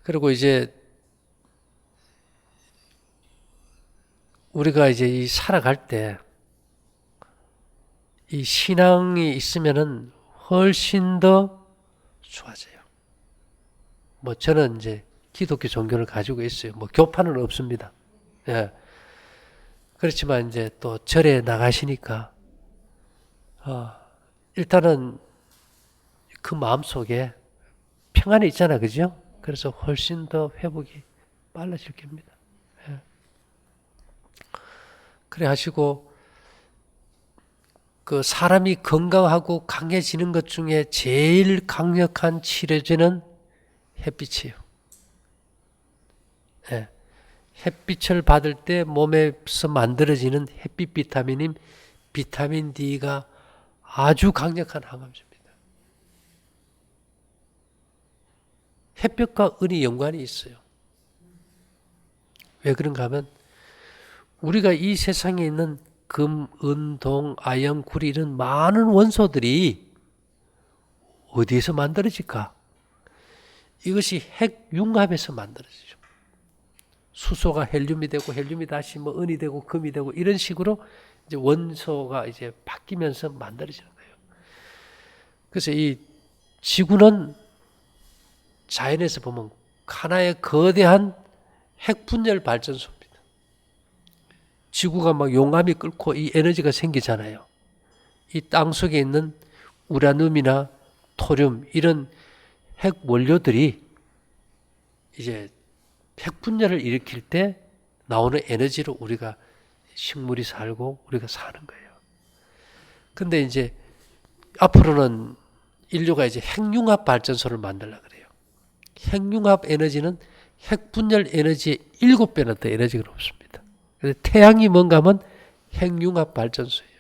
그리고 이제 우리가 이제 이 살아갈 때 이 신앙이 있으면은 훨씬 더 좋아져요. 뭐 저는 이제 기독교 종교를 가지고 있어요. 뭐 교파는 없습니다. 예. 그렇지만 이제 또 절에 나가시니까 일단은 그 마음 속에 평안이 있잖아, 그죠? 그래서 훨씬 더 회복이 빨라질 겁니다. 예. 그래 하시고 그 사람이 건강하고 강해지는 것 중에 제일 강력한 치료제는 햇빛이에요. 예. 햇빛을 받을 때 몸에서 만들어지는 햇빛 비타민인 비타민 D가 아주 강력한 항암제입니다. 햇볕과 은이 연관이 있어요. 왜 그런가 하면 우리가 이 세상에 있는 금, 은, 동, 아연, 구리 이런 많은 원소들이 어디에서 만들어질까? 이것이 핵융합에서 만들어지죠. 수소가 헬륨이 되고 헬륨이 다시 뭐 은이 되고 금이 되고 이런 식으로 이제 원소가 이제 바뀌면서 만들어지는 거예요. 그래서 이 지구는 자연에서 보면 하나의 거대한 핵분열 발전소입니다. 지구가 막 용암이 끓고 이 에너지가 생기잖아요. 이 땅 속에 있는 우라늄이나 토륨 이런 핵 원료들이 이제 핵분열을 일으킬 때 나오는 에너지로 우리가 식물이 살고 우리가 사는 거예요. 근데 이제 앞으로는 인류가 이제 핵융합 발전소를 만들려고 그래요. 핵융합 에너지는 핵분열 에너지의 7배나 더 에너지가 높습니다. 태양이 뭔가 하면 핵융합 발전소예요.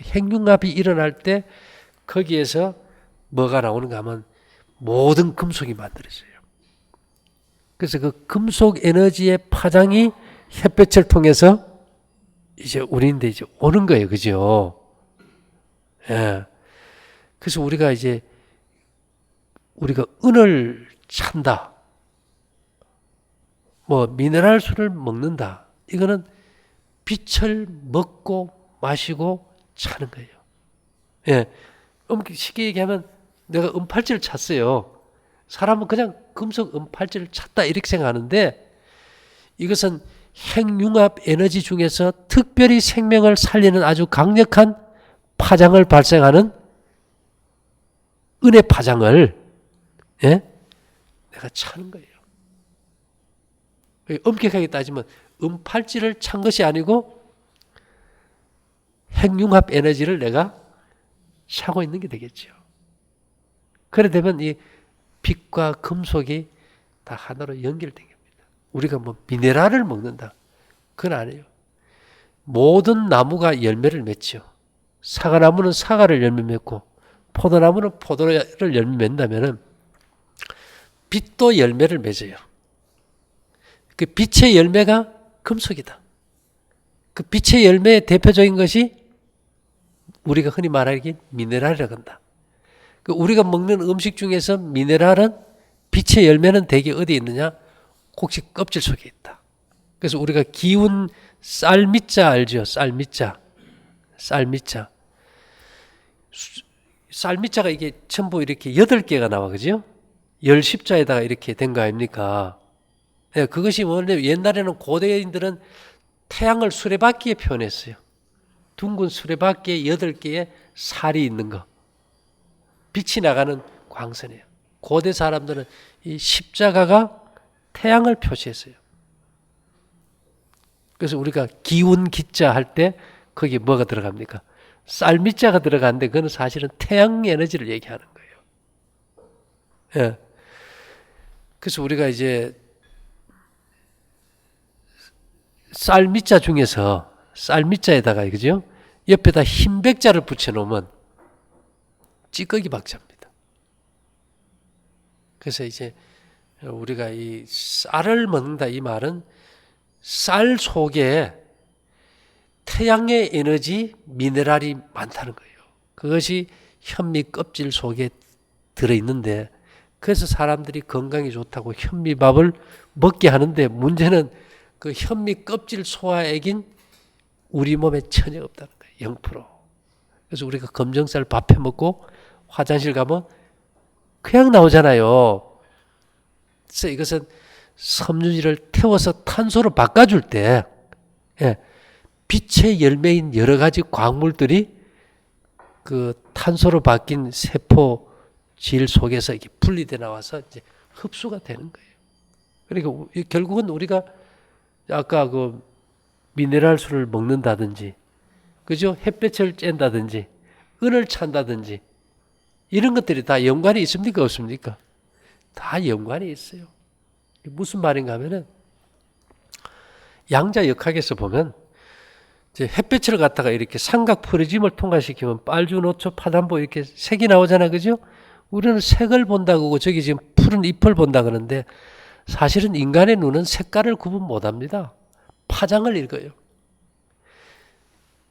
핵융합이 일어날 때 거기에서 뭐가 나오는가 하면 모든 금속이 만들어져요. 그래서 그 금속 에너지의 파장이 햇볕을 통해서 이제 우리인데 이제 오는 거예요. 그죠? 예. 그래서 우리가 은을 찬다. 뭐 미네랄 술을 먹는다. 이거는 빛을 먹고 마시고 차는 거예요. 예. 쉽게 얘기하면 내가 은팔찌를 찼어요. 사람은 그냥 금속 은팔찌를 찼다 이렇게 생각하는데 이것은 핵융합 에너지 중에서 특별히 생명을 살리는 아주 강력한 파장을 발생하는 은의 파장을 내가 차는 거예요. 엄격하게 따지면 은팔찌를 찬 것이 아니고 핵융합 에너지를 내가 차고 있는 게 되겠죠. 그래 되면 이 빛과 금속이 다 하나로 연결된 겁니다. 우리가 뭐 미네랄을 먹는다. 그건 아니에요. 모든 나무가 열매를 맺죠. 사과나무는 사과를 열매 맺고 포도나무는 포도를 열매 맺는다면 빛도 열매를 맺어요. 그 빛의 열매가 금속이다. 그 빛의 열매의 대표적인 것이 우리가 흔히 말하기 미네랄이라고 한다. 우리가 먹는 음식 중에서 미네랄은 빛의 열매는 대개 어디 있느냐? 곡식 껍질 속에 있다. 그래서 우리가 기운 쌀미자 알죠? 쌀미자. 쌀미자가 이게 전부 이렇게 8개가 나와, 그죠? 10십자에다가 이렇게 된 거 아닙니까? 네, 그것이 원래 옛날에는 고대인들은 태양을 수레바퀴에 표현했어요. 둥근 수레바퀴에 8개의 살이 있는 거. 빛이 나가는 광선이에요. 고대 사람들은 이 십자가가 태양을 표시했어요. 그래서 우리가 기운 기자 할 때 거기에 뭐가 들어갑니까? 쌀미자가 들어가는데 그건 사실은 태양 에너지를 얘기하는 거예요. 예. 그래서 우리가 이제 쌀미자 중에서 쌀미자에다가 그죠? 옆에다 흰백자를 붙여놓으면 찌꺼기 박자입니다. 그래서 이제 우리가 이 쌀을 먹는다 이 말은 쌀 속에 태양의 에너지 미네랄이 많다는 거예요. 그것이 현미 껍질 속에 들어있는데 그래서 사람들이 건강에 좋다고 현미밥을 먹게 하는데 문제는 그 현미 껍질 소화액인 우리 몸에 전혀 없다는 거예요. 0%. 그래서 우리가 검정쌀 밥해 먹고 화장실 가면 그냥 나오잖아요. 그래서 이것은 섬유질을 태워서 탄소로 바꿔줄 때 빛의 열매인 여러 가지 광물들이 그 탄소로 바뀐 세포질 속에서 이렇게 분리돼 나와서 이제 흡수가 되는 거예요. 그러니까 결국은 우리가 아까 그 미네랄 술을 먹는다든지, 그죠? 햇볕을 쬐다든지, 은을 찬다든지, 이런 것들이 다 연관이 있습니까? 없습니까? 다 연관이 있어요. 무슨 말인가 하면은, 양자역학에서 보면, 이제 햇볕을 갖다가 이렇게 삼각 프리즘을 통과시키면 빨주, 노초, 파단보 이렇게 색이 나오잖아. 그죠? 우리는 색을 본다고 하고 저기 지금 푸른 잎을 본다 그러는데 사실은 인간의 눈은 색깔을 구분 못 합니다. 파장을 읽어요.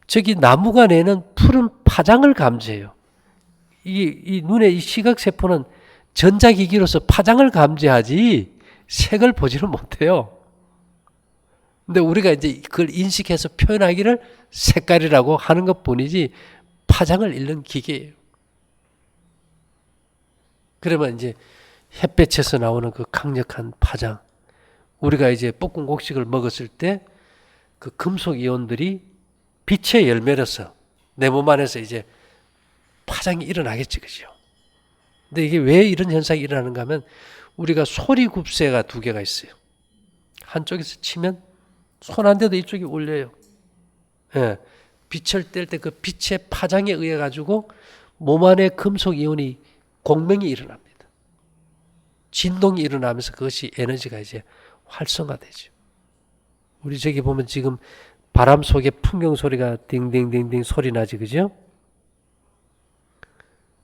저기 나무가 내는 푸른 파장을 감지해요. 이 눈의 이 시각세포는 전자기기로서 파장을 감지하지 색을 보지는 못해요. 근데 우리가 이제 그걸 인식해서 표현하기를 색깔이라고 하는 것 뿐이지 파장을 읽는 기계예요. 그러면 이제 햇볕에서 나오는 그 강력한 파장, 우리가 이제 볶은 곡식을 먹었을 때 그 금속 이온들이 빛의 열매로서 내 몸 안에서 이제 파장이 일어나겠지, 그죠? 근데 이게 왜 이런 현상이 일어나는가 하면 우리가 소리굽새가 2개가 있어요. 한쪽에서 치면 손 안 대도 이쪽이 울려요. 예. 빛을 뗄 때 그 빛의 파장에 의해 가지고 몸 안에 금속 이온이 공명이 일어납니다. 진동이 일어나면서 그것이 에너지가 이제 활성화되죠. 우리 저기 보면 지금 바람 속에 풍경 소리가 딩딩딩딩 소리 나지, 그죠?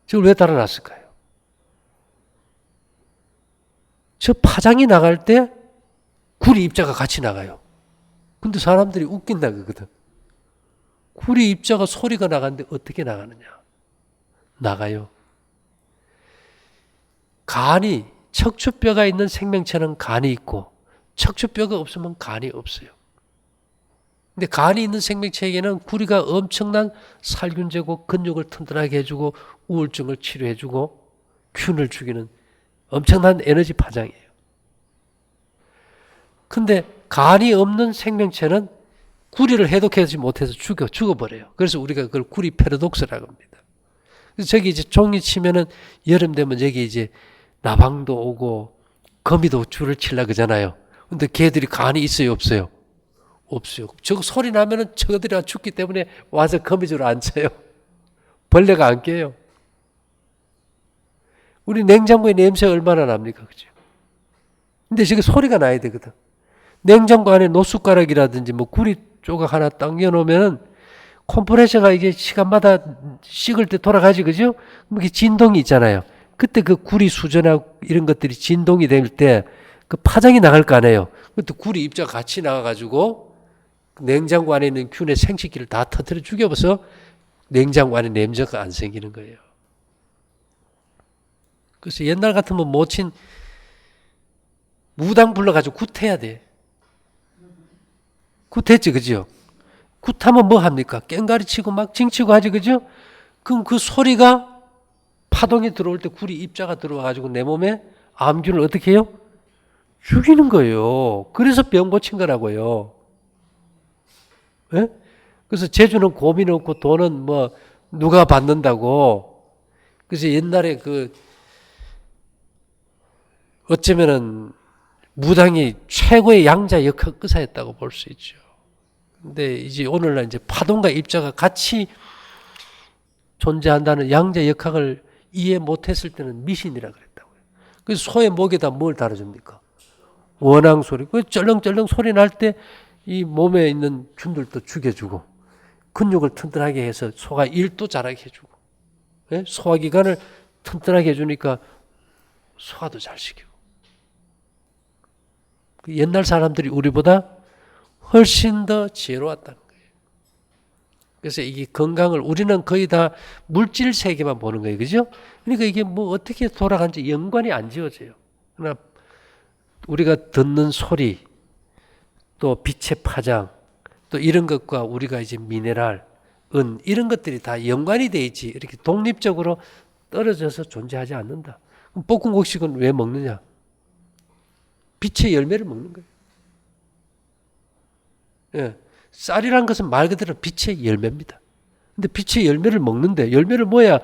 저걸 왜 달아놨을까요? 저 파장이 나갈 때 구리 입자가 같이 나가요. 근데 사람들이 웃긴다 그거든. 구리 입자가 소리가 나가는데 어떻게 나가느냐? 나가요. 간이, 척추뼈가 있는 생명체는 간이 있고 척추뼈가 없으면 간이 없어요. 근데 간이 있는 생명체에게는 구리가 엄청난 살균제고 근육을 튼튼하게 해주고 우울증을 치료해주고 균을 죽이는 엄청난 에너지 파장이에요. 근데 간이 없는 생명체는 구리를 해독하지 못해서 죽어버려요. 그래서 우리가 그걸 구리 패러독스라고 합니다. 그래서 저기 이제 종이 치면은 여름 되면 여기 이제 나방도 오고 거미도 줄을 칠라 그러잖아요. 근데 걔들이 간이 있어요, 없어요? 없어요. 저거 소리 나면은 저들이 죽기 때문에 와서 거미줄 안 쳐요. 벌레가 안 깨요. 우리 냉장고에 냄새 얼마나 납니까? 그죠? 근데 저게 소리가 나야 되거든. 냉장고 안에 노숟가락이라든지 뭐 구리 조각 하나 당겨 놓으면은 컴프레셔가 이게 시간마다 식을 때 돌아가지, 그죠? 그럼 이게 진동이 있잖아요. 그때 그 구리 수전하고 이런 것들이 진동이 될 때 그 파장이 나갈 거 아니에요. 그때 구리 입자가 같이 나가가지고 냉장고 안에 있는 균의 생식기를 다 터뜨려 죽여버려서 냉장고 안에 냄새가 안 생기는 거예요. 그래서 옛날 같으면 모친 무당 불러가지고 굿해야 돼. 굿했지, 그죠? 굿하면 뭐 합니까? 깽가리 치고 막 징치고 하지, 그죠? 그럼 그 소리가 파동이 들어올 때 굴이 입자가 들어와가지고 내 몸에 암균을 어떻게 해요? 죽이는 거예요. 그래서 병 고친 거라고요. 예? 그래서 재주는 고민 없고 돈은 뭐 누가 받는다고. 그래서 옛날에 그 어쩌면은 무당이 최고의 양자 역학의사였다고 볼 수 있죠. 근데 이제 오늘날 이제 파동과 입자가 같이 존재한다는 양자 역학을 이해 못했을 때는 미신이라 그랬다고요. 그래서 소의 목에다 뭘 달아줍니까? 원앙 소리. 그 쩔렁쩔렁 소리 날 때 이 몸에 있는 균들도 죽여주고 근육을 튼튼하게 해서 소가 일도 잘하게 해주고, 예? 소화기관을 튼튼하게 해주니까 소화도 잘 시키고. 옛날 사람들이 우리보다 훨씬 더 지혜로웠다는 거예요. 그래서 이게 건강을 우리는 거의 다 물질 세계만 보는 거예요. 그죠? 그러니까 이게 뭐 어떻게 돌아가는지 연관이 안 지어져요. 그러나 우리가 듣는 소리, 또 빛의 파장, 또 이런 것과 우리가 이제 미네랄, 은 이런 것들이 다 연관이 돼 있지 이렇게 독립적으로 떨어져서 존재하지 않는다. 그럼 볶음국식은 왜 먹느냐? 빛의 열매를 먹는 거예요. 예. 쌀이란 것은 말 그대로 빛의 열매입니다. 근데 빛의 열매를 먹는데 열매를 먹어야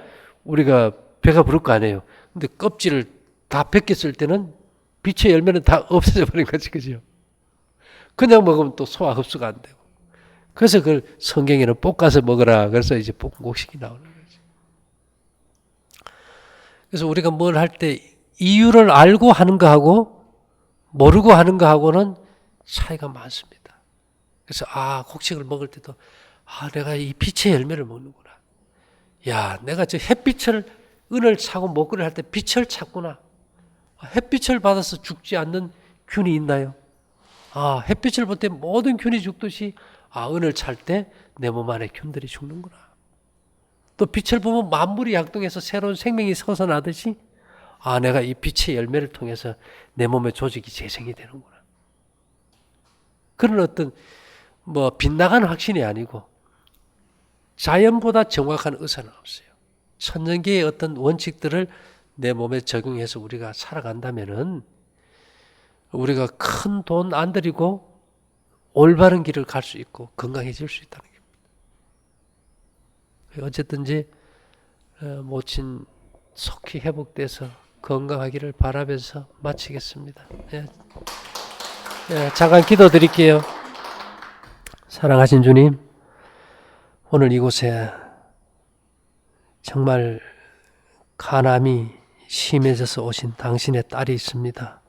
우리가 배가 부를 거 아니에요. 근데 껍질을 다 벗겼을 때는 빛의 열매는 다 없어져 버린 거지, 그죠? 그냥 먹으면 또 소화 흡수가 안 되고. 그래서 그걸 성경에는 볶아서 먹으라. 그래서 이제 볶음국식이 나오는 거죠. 그래서 우리가 뭘 할 때 이유를 알고 하는 거하고 모르고 하는 거하고는 차이가 많습니다. 그래서 곡식을 먹을 때도 내가 이 빛의 열매를 먹는구나. 야, 내가 저 햇빛을 은을 차고 먹거리를 할 때 빛을 찾구나. 햇빛을 받아서 죽지 않는 균이 있나요? 햇빛을 볼 때 모든 균이 죽듯이 은을 찰 때 내 몸 안에 균들이 죽는구나. 또 빛을 보면 만물이 약동해서 새로운 생명이 솟아나듯이 내가 이 빛의 열매를 통해서 내 몸의 조직이 재생이 되는구나. 그런 어떤 빗나가는 확신이 아니고 자연보다 정확한 의사는 없어요. 천연계의 어떤 원칙들을 내 몸에 적용해서 우리가 살아간다면은 우리가 큰 돈 안 들이고 올바른 길을 갈 수 있고 건강해질 수 있다는 겁니다. 어쨌든지 모친 속히 회복돼서 건강하기를 바라면서 마치겠습니다. 잠깐 기도드릴게요. 사랑하신 주님, 오늘 이곳에 정말 간암이 심해져서 오신 당신의 딸이 있습니다.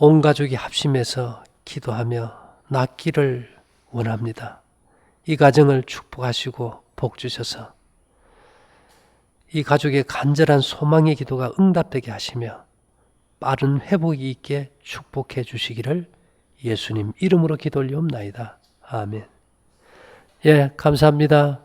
온 가족이 합심해서 기도하며 낫기를 원합니다. 이 가정을 축복하시고 복 주셔서 이 가족의 간절한 소망의 기도가 응답되게 하시며 빠른 회복이 있게 축복해 주시기를 예수님 이름으로 기도 올리옵나이다. 아멘. 감사합니다.